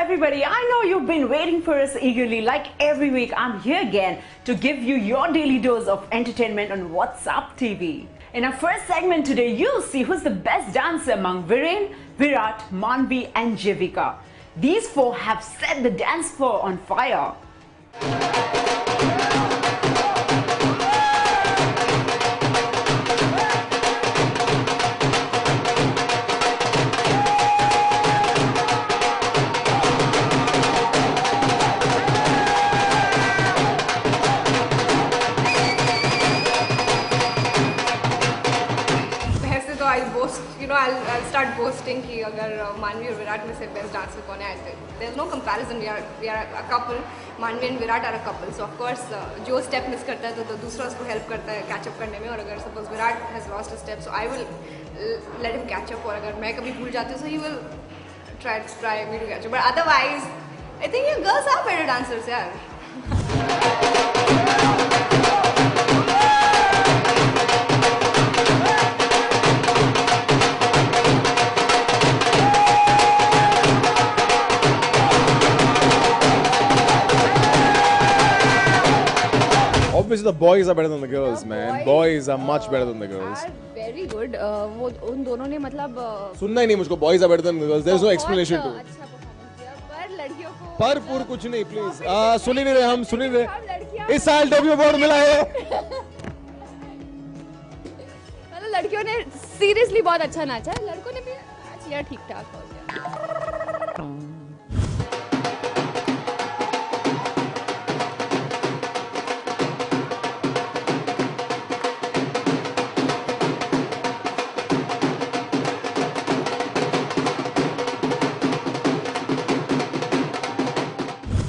everybody, I know you've been waiting for us eagerly. Like every week, I'm here again to give you your daily dose of entertainment on What's Up TV. In our first segment today, you'll see who's the best dancer among Viren, Virat, Manvi and Jivika. These four have set the dance floor on fire. I'll start boasting कि अगर मानवी और विराट में से best dancer कौन है. There's no comparison. We are a couple. मानवी and Virat are a couple. So of course जो step miss करता है तो दूसरा उसको help करता है catch up करने में. और अगर suppose Virat has lost a step, so I will let him catch up. और अगर मैं कभी भूल जाती हूँ, so he will try me to catch up. But otherwise, I think you girls are better dancers, यार. Obviously, the boys are better than the girls, man. Boys are much better than the girls. Are very good. वो उन दोनों ने मतलब सुनना ही नहीं मुझको. Boys are better than the girls. There's no explanation to it. अच्छा परफॉर्मेंस किया, पर लड़कियों को पर पूर कुछ नहीं, please. सुन ही नहीं रहे हम, सुन ही नहीं रहे. इस साल डेब्यू अवार्ड मिला है. मतलब लड़कियों ने सीरियसली बहुत अच्छा नाचा है. लड़कों ने भी नाच लिया ठीक ठाक हो गया.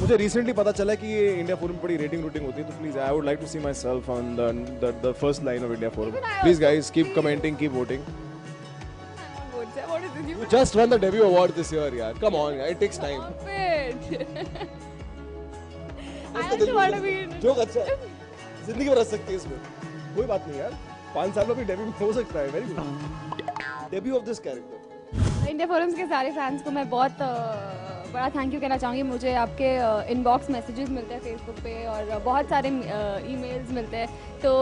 मुझे रिसेंटली पता चला कि ये इंडिया फोरम में बड़ी रेटिंग होती है, तो please I would like to see my self on the first line of India forum. Please guys keep commenting, keep voting. You just won the debut award this year, yaar. Come on, yaar. It takes time. I also want to be. Joke अच्छा है. जिंदगी भर रह सकती है इसमें. कोई बात नहीं यार. 5 साल में भी डेब्यू हो सकता है. Very good. Debut of this character. India forums के सारे फैंस को मैं बहुत बड़ा थैंक यू कहना चाहूँगी. मुझे आपके इनबॉक्स मैसेजेस मिलते हैं फेसबुक पे और बहुत सारे ईमेल्स मिलते हैं. तो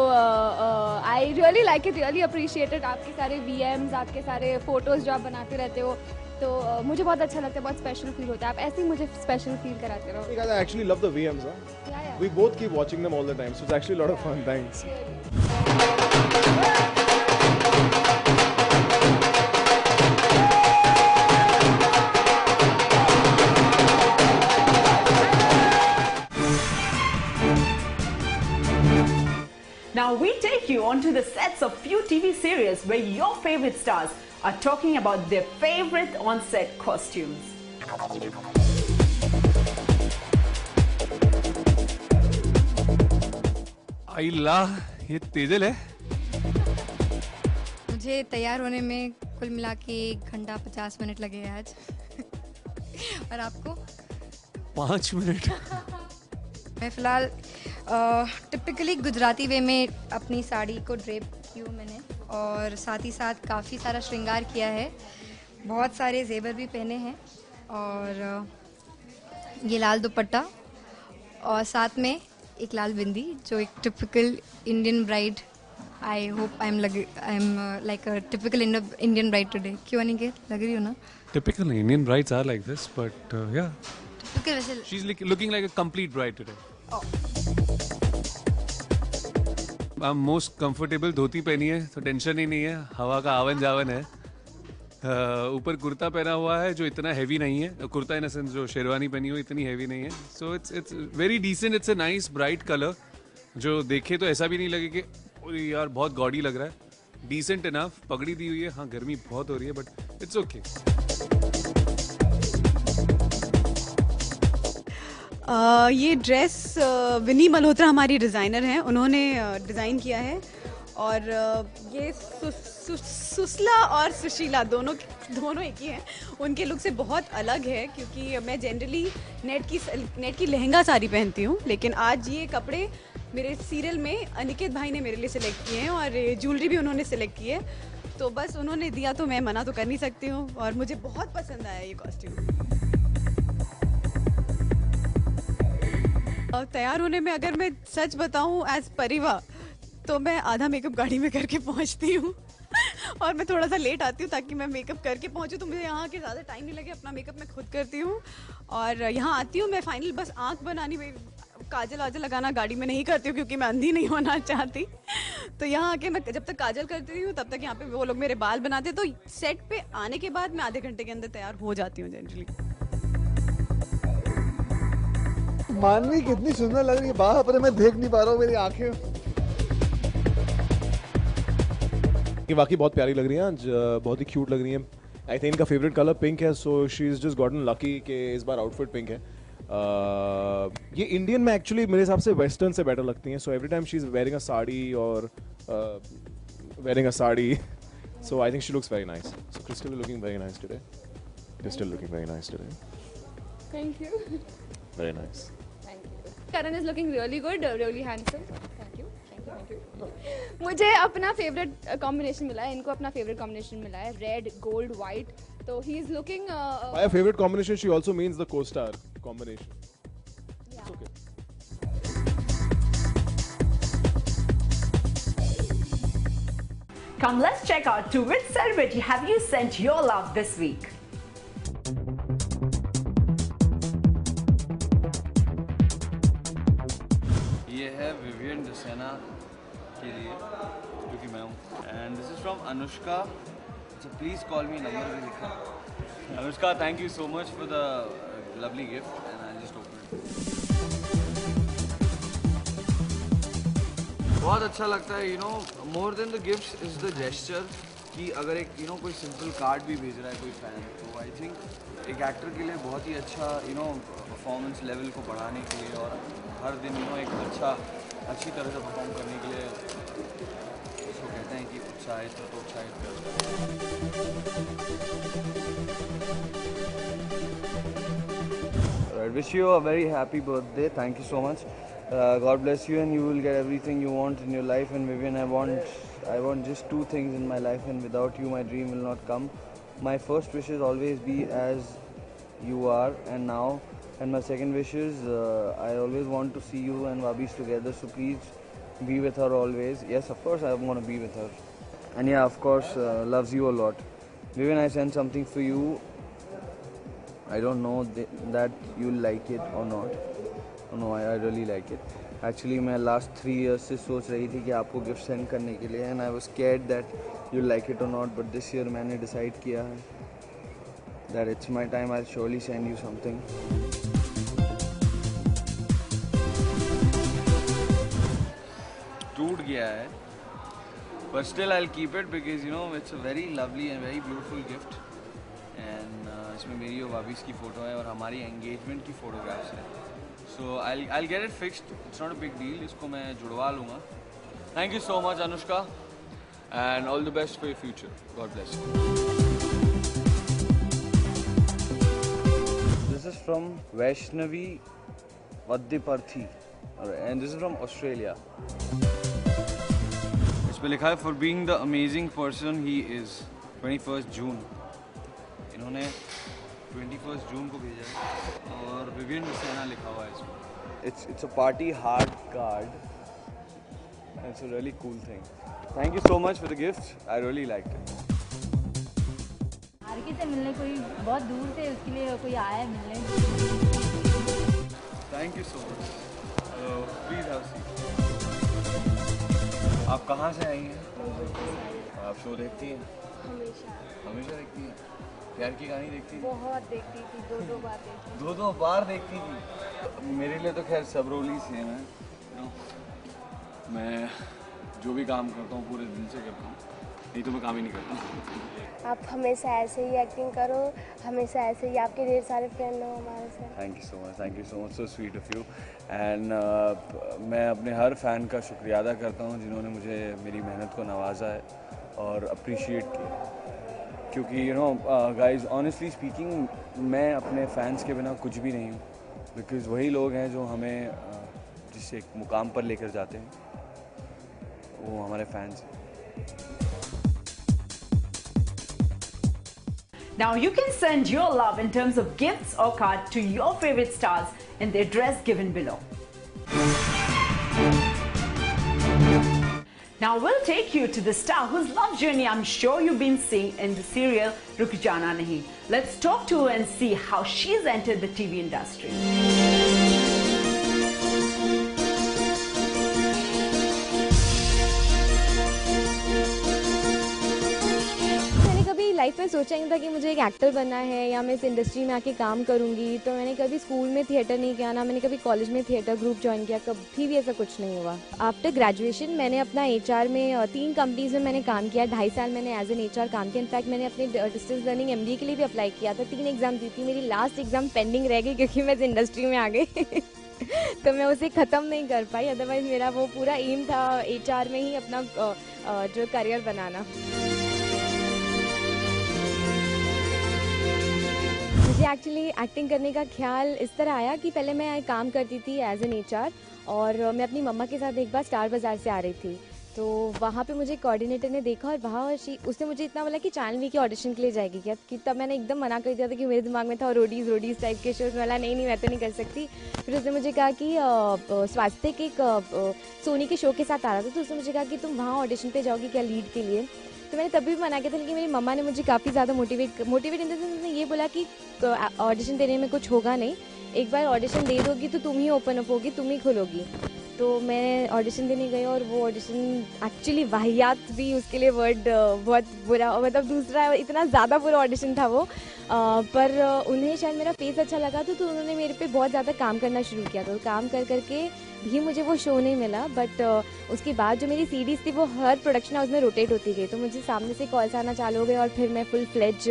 I really like it, really appreciated. आपके सारे VMs, आपके सारे फोटोज़ जो आप बनाते रहते हो, तो मुझे बहुत अच्छा लगता है. बहुत स्पेशल फील होता है. आप ऐसे ही मुझे स्पेशल फील कराते रहो. Because I actually love the VMs. We both keep watching them all the time, so it's actually a lot of fun. Thanks. Now we take you onto the sets of few TV series where your favorite stars are talking about their favorite on-set costumes. आइला, ये तेजल है. मुझे तैयार होने में कुल मिला के 1 घंटा 50 मिनट लगे आज. और आपको? 5 मिनट. मैं फ़िलहाल टिपिकली गुजराती वे में अपनी साड़ी को ड्रेप की हूँ मैंने, और साथ ही साथ काफ़ी सारा श्रृंगार किया है. बहुत सारे जेवर भी पहने हैं, और ये लाल दुपट्टा, और साथ में एक लाल बिंदी, जो एक typical Indian bride. I hope I am like a typical Indian bride today. क्यों अनिकेत, लग रही हो ना? Typical Indian brides are like this, but yeah. Typical वैसे. She's looking like a complete bride today. Oh. I'm most comfortable. धोती पहनी है तो tension ही नहीं है. हवा का आवन जावन है. ऊपर कुर्ता पहना हुआ है जो इतना हैवी नहीं है. कुर्ता इन सेंस जो शेरवानी पहनी हो इतनी हैवी नहीं है. So it's very decent. It's a nice bright colour जो देखे तो ऐसा भी नहीं लगे कि यार बहुत गॉडी लग रहा है. Decent enough. पगड़ी दी हुई है. हाँ, गर्मी बहुत हो रही है, बट इट्स ओके. ये ड्रेस विनी मल्होत्रा हमारी डिज़ाइनर हैं, उन्होंने डिज़ाइन किया है. और ये सुशीला और सुशीला दोनों एक ही हैं. उनके लुक से बहुत अलग है, क्योंकि मैं जनरली नेट की लहंगा साड़ी पहनती हूँ, लेकिन आज ये कपड़े मेरे सीरियल में अनिकेत भाई ने मेरे लिए सिलेक्ट किए हैं, और ज्वेलरी भी उन्होंने सिलेक्ट की है. तो बस उन्होंने दिया तो मैं मना तो कर नहीं सकती हूँ, और मुझे बहुत पसंद आया ये कॉस्ट्यूम. तैयार होने में अगर मैं सच बताऊं एज परिवा, तो मैं आधा मेकअप गाड़ी में करके पहुंचती हूँ और मैं थोड़ा सा लेट आती हूँ ताकि मैं मेकअप करके पहुंचूँ, तो मुझे यहाँ के ज़्यादा टाइम नहीं लगे। अपना मेकअप मैं खुद करती हूँ और यहाँ आती हूँ मैं फाइनल बस आँख बनानी, में काजल वाजल लगाना गाड़ी में नहीं करती हूँ क्योंकि मैं अंधी नहीं होना चाहती। तो यहाँ आके मैं जब तक काजल करती हूँ तब तक यहाँ पे वो लोग मेरे बाल बनाते, तो सेट पे आने के बाद मैं आधे घंटे के अंदर तैयार हो जाती हूँ जनरली। मानवी कितनी सुंदर लग रही है, बाप रे मैं देख नहीं पा रहा हूँ, मेरी आंखें। ये वाकई बहुत प्यारी लग रही है आज, बहुत ही क्यूट लग रही है। आई थिंक इनका फेवरेट कलर पिंक है, so she is just gotten lucky कि इस बार आउटफिट पिंक है। ये इंडियन में एक्चुअली मेरे हिसाब से वेस्टर्न से बेटर लगती हैं, so every time she is wearing a sari और wearing a sari, so I think she looks very nice. So Crystal looking very nice today, Crystal looking very nice today. Thank you. Very nice. Thank you. Karan is looking really good, really handsome. Thank you. Thank you. Thank you. मुझे अपना favourite combination मिला है, इनको अपना favourite combination मिला है, red gold white, तो he is looking By a favorite combination she also means the co-star combination. It's okay. Come, let's check out to which celebrity have you sent your love this week. ये है Vivian डसेना के लिए, जो कि मैं हूँ, and this is from Anushka, so please call me, number भी लिखा। Anushka, thank you so much for the lovely gift and I just open. बहुत अच्छा लगता है, you know, more than the gifts is the gesture, कि अगर एक यू नो कोई सिंपल कार्ड भी भेज रहा है कोई फैन, तो आई थिंक एक एक्टर के लिए बहुत ही अच्छा यू नो परफॉर्मेंस लेवल को बढ़ाने के लिए और हर दिन यू नो एक अच्छी तरह से परफॉर्म करने के लिए उसको कहते हैं कि उत्साहित तो उत्साहित करता है। I wish you a very happy birthday. Thank you so much. God bless you and you will get everything you want in your life. And Vivian, I want just two things in my life, and without you my dream will not come. My first wish is always be as you are and now, and my second wish is I always want to see you and Vabis together, so please be with her always. Yes, of course I want to be with her, and yeah, of course loves you a lot. Vivian, I sent something for you. I don't know that you'll like it or not. Oh, no, I really like it. Actually, मैं last 3 years से सोच रही थी कि आपको gift send करने के लिए, and I was scared that you'll like it or not. But this year मैंने decide किया है that it's my time. I'll surely send you something. टूट गया है, but still I'll keep it because you know it's a very lovely and very beautiful gift. And इसमें मेरी और भाभी की फ़ोटो है और हमारी एंगेजमेंट की फ़ोटोग्राफ्स हैं. So I'll get it fixed. It's not a big deal. इसको मैं जुड़वा लूँगा. Thank you so much, Anushka, and all the best for your future. God bless you. This is from Vaishnavi Vaddiparthi, and this is from Australia. इस पे लिखा है for being the amazing person he is. 21st June. इन्होंने 21st जून को भेजा है और Vivian डसेना लिखा हुआ है इसमें. It's a party heart card. It's a really cool thing. Thank you so much for the gift. I really liked it. RK से मिलने कोई बहुत दूर से उसके लिए कोई आया है मिलने. Thank you so much. Please have a seat. आप कहाँ से आई हैं? आप शो देखती हैं? हमेशा देखती हैं? प्यार की कहानी देखती थी? बहुत देखती थी, 2-2 बार देखती थी. 2-2 बार देखती थी. मेरे लिए तो खैर सब रोल ही सेम है. मैं जो भी काम करता हूँ पूरे दिन से करता हूँ, नहीं तो मैं काम ही नहीं करता. आप हमेशा ऐसे ही एक्टिंग करो, हमेशा ऐसे ही, आपके ढेर सारे फ्रेंड हो हमारे से. Thank you so much, so sweet of you. And मैं अपने हर फ़ैन का शुक्रिया अदा करता हूँ जिन्होंने मुझे मेरी मेहनत को नवाजा है और अप्रिशिएट किया. क्योंकि you know guys, honestly speaking, मैं अपने फैंस के बिना कुछ भी नहीं हूँ. बिकॉज वही लोग हैं जो हमें जिस एक मुकाम पर लेकर जाते हैं, वो हमारे फैंस हैं. Now you can send your love in terms of gifts or card to your favorite stars in the address given below. Now we'll take you to the star whose love journey I'm sure you've been seeing in the serial Ruk Jana Nahi. Let's talk to her and see how she's entered the TV industry. Life में सोचा नहीं था कि मुझे एक actor बनना है या मैं इस इंडस्ट्री में आके काम करूंगी। तो मैंने कभी स्कूल में थिएटर नहीं किया, ना मैंने कभी कॉलेज में थिएटर ग्रुप ज्वाइन किया, कभी भी ऐसा कुछ नहीं हुआ। आफ्टर ग्रेजुएशन मैंने अपना HR में 3 कंपनीज में मैंने काम किया। 2.5 साल मैंने एज एन HR काम किया। इनफैक्ट मैंने अपने डिस्टेंस लर्निंग MBA के लिए भी अप्लाई किया था। 3 एग्जाम दी थी, मेरी लास्ट एग्जाम पेंडिंग रह गई क्योंकि मैं इस इंडस्ट्री में आ गई तो मैं उसे ख़त्म नहीं कर पाई। अदरवाइज मेरा वो पूरा एम था HR में ही अपना जो करियर बनाना। मुझे एक्चुअली एक्टिंग करने का ख्याल इस तरह आया कि पहले मैं काम करती थी एज एन HR और मैं अपनी मम्मा के साथ एक बार स्टार बाज़ार से आ रही थी। तो वहाँ पे मुझे कोऑर्डिनेटर ने देखा और वहाँ उसने मुझे इतना बोला कि चैनल वी के ऑडिशन के लिए जाएगी क्या, कि तब मैंने एकदम मना कर दिया था कि मेरे दिमाग में था रोडीज़ टाइप के शोज़। बोला नहीं मैं तो नहीं कर सकती। फिर उसने मुझे कहा कि स्वास्थ्य के एक सोनी के शो के साथ आ रहा था, तो उसने मुझे कहा कि तुम वहाँ ऑडिशन पे जाओगी क्या लीड के लिए। तो मैंने तभी भी मना किया था, लेकिन मेरी मम्मा ने मुझे काफ़ी ज़्यादा मोटिवेट इन द सेंस उसने ये बोला कि ऑडिशन देने में कुछ होगा नहीं, एक बार ऑडिशन दे दोगी तो तुम ही ओपन अप होगी, तुम ही खुलोगी। तो मैं ऑडिशन देने गई और वो ऑडिशन एक्चुअली वाहियात भी उसके लिए वर्ड बहुत बुरा, मतलब दूसरा इतना ज़्यादा बुरा ऑडिशन था वो। पर उन्हें शायद मेरा फेस अच्छा लगा तो उन्होंने मेरे पे बहुत ज़्यादा काम करना शुरू किया। तो काम करके भी मुझे वो शो नहीं मिला। बट उसके बाद जो मेरी सीरीज़ थी वो हर प्रोडक्शन हाउस में रोटेट होती गई, तो मुझे सामने से कॉल्स आना चालू हो गए और फिर मैं फुल फ्लेज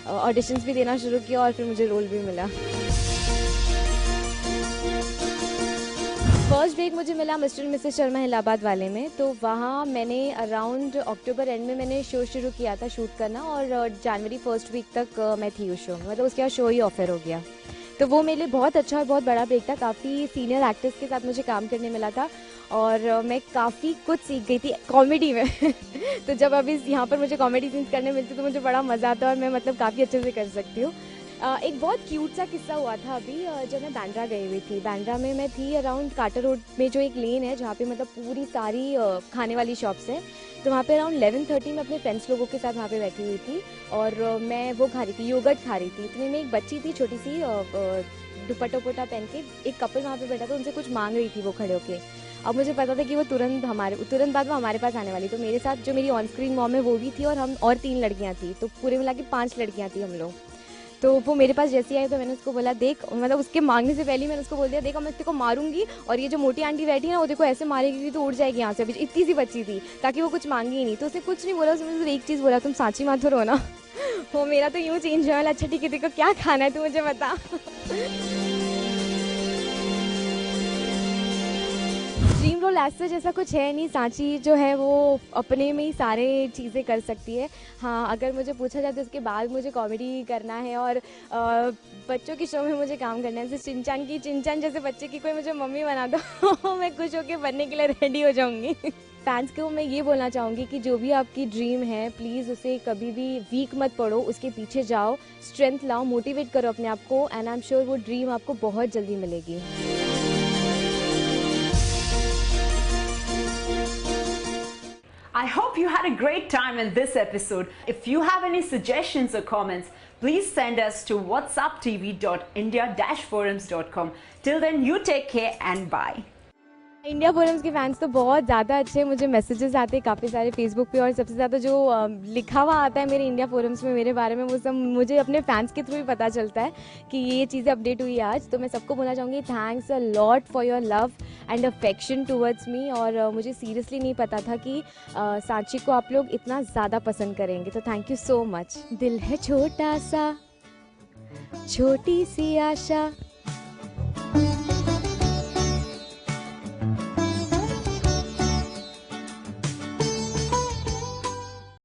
ऑडिशंस भी देना शुरू किया और फिर मुझे रोल भी मिला। फर्स्ट ब्रेक मुझे मिला mister and Mrs Sharma Allahabad वाले में। तो वहाँ मैंने अराउंड अक्टूबर एंड में मैंने शो शुरू किया था शूट करना और जनवरी फर्स्ट वीक तक मैं थी उस शो में, मतलब उसके बाद शो ही ऑफर हो गया। तो वो मेरे लिए बहुत अच्छा और बहुत बड़ा ब्रेक था। काफ़ी सीनियर एक्टर्स के साथ मुझे काम करने मिला था और मैं काफ़ी कुछ सीख गई थी कॉमेडी में तो जब अभी यहाँ पर मुझे कॉमेडी सीन्स करने मिलते तो मुझे बड़ा मज़ा आता है और मैं मतलब काफ़ी अच्छे से कर सकती हूँ। एक बहुत क्यूट सा किस्सा हुआ था अभी जब मैं बांद्रा गई हुई थी। बांद्रा में मैं थी अराउंड काटर रोड में, जो एक लेन है जहाँ पे मतलब पूरी सारी खाने वाली शॉप्स हैं। तो वहाँ पे अराउंड 11:30 में अपने फ्रेंड्स लोगों के साथ वहाँ पे बैठी हुई थी और मैं वो खा रही थी, योगर्ट खा रही थी। इतने में एक बच्ची थी छोटी सी, दुपट्टा वोटा पहन के, एक कपल वहाँ पे बैठा था, उनसे कुछ मांग रही थी वो खड़े होके। अब मुझे पता था कि वो तुरंत बाद वो हमारे पास आने वाली। तो मेरे साथ जो मेरी ऑन स्क्रीन मॉम है वो भी थी और हम और 3 लड़कियाँ थी, तो पूरे मिला के 5 लड़कियाँ थी हम लोग। तो वो मेरे पास जैसे आई तो मैंने उसको बोला देख, मतलब उसके मांगने से पहले मैंने उसको बोल दिया देख मैं तेरे को मारूंगी और ये जो मोटी आंटी बैठी है ना वो देखो ऐसे मारेगी तो उड़ जाएगी यहाँ से। अभी इतनी सी बच्ची थी ताकि वो कुछ मांगी ही नहीं। तो उसने कुछ नहीं बोला, उसने मुझे एक चीज़ बोला, तुम सांची मत हो ना। वो मेरा तो यूँ चेंज हुआ। अच्छा ठीक है, तेरे को क्या खाना है तू मुझे बता। ड्रीम रोल ऐसा जैसा कुछ है नहीं। सांची जो है वो अपने में ही सारे चीज़ें कर सकती है। हाँ, अगर मुझे पूछा जाए तो उसके बाद मुझे कॉमेडी करना है और बच्चों के शो में मुझे काम करना है। जैसे चिंचान जैसे बच्चे की कोई मुझे मम्मी बना दो मैं खुश होकर बनने के लिए रेडी हो जाऊँगी। फैंस को मैं ये बोलना चाहूँगी कि जो भी आपकी ड्रीम है प्लीज़ उसे कभी भी वीक मत पड़ो, उसके पीछे जाओ, स्ट्रेंथ लाओ, मोटिवेट करो अपने आप को एंड आई एम श्योर वो ड्रीम आपको बहुत जल्दी मिलेगी। I hope you had a great time in this episode. If you have any suggestions or comments, please send us to whatsupptv.india-forums.com. Till then, you take care and bye. India forums के fans तो बहुत ज़्यादा अच्छे, मुझे messages आते हैं काफ़ी सारे फेसबुक पे और सबसे ज़्यादा जो लिखा हुआ आता है मेरे इंडिया फोरम्स में मेरे बारे में वो सब मुझे अपने फैंस के थ्रू ही पता चलता है कि ये चीज़ें अपडेट हुई आज। तो मैं सबको बोलना चाहूँगी thanks a lot for your love and affection towards me. और मुझे सीरियसली नहीं पता था कि सांची को आप लोग इतना ज़्यादा पसंद करेंगे, तो थैंक यू सो मच। दिल है छोटा सा, छोटी सी आशा,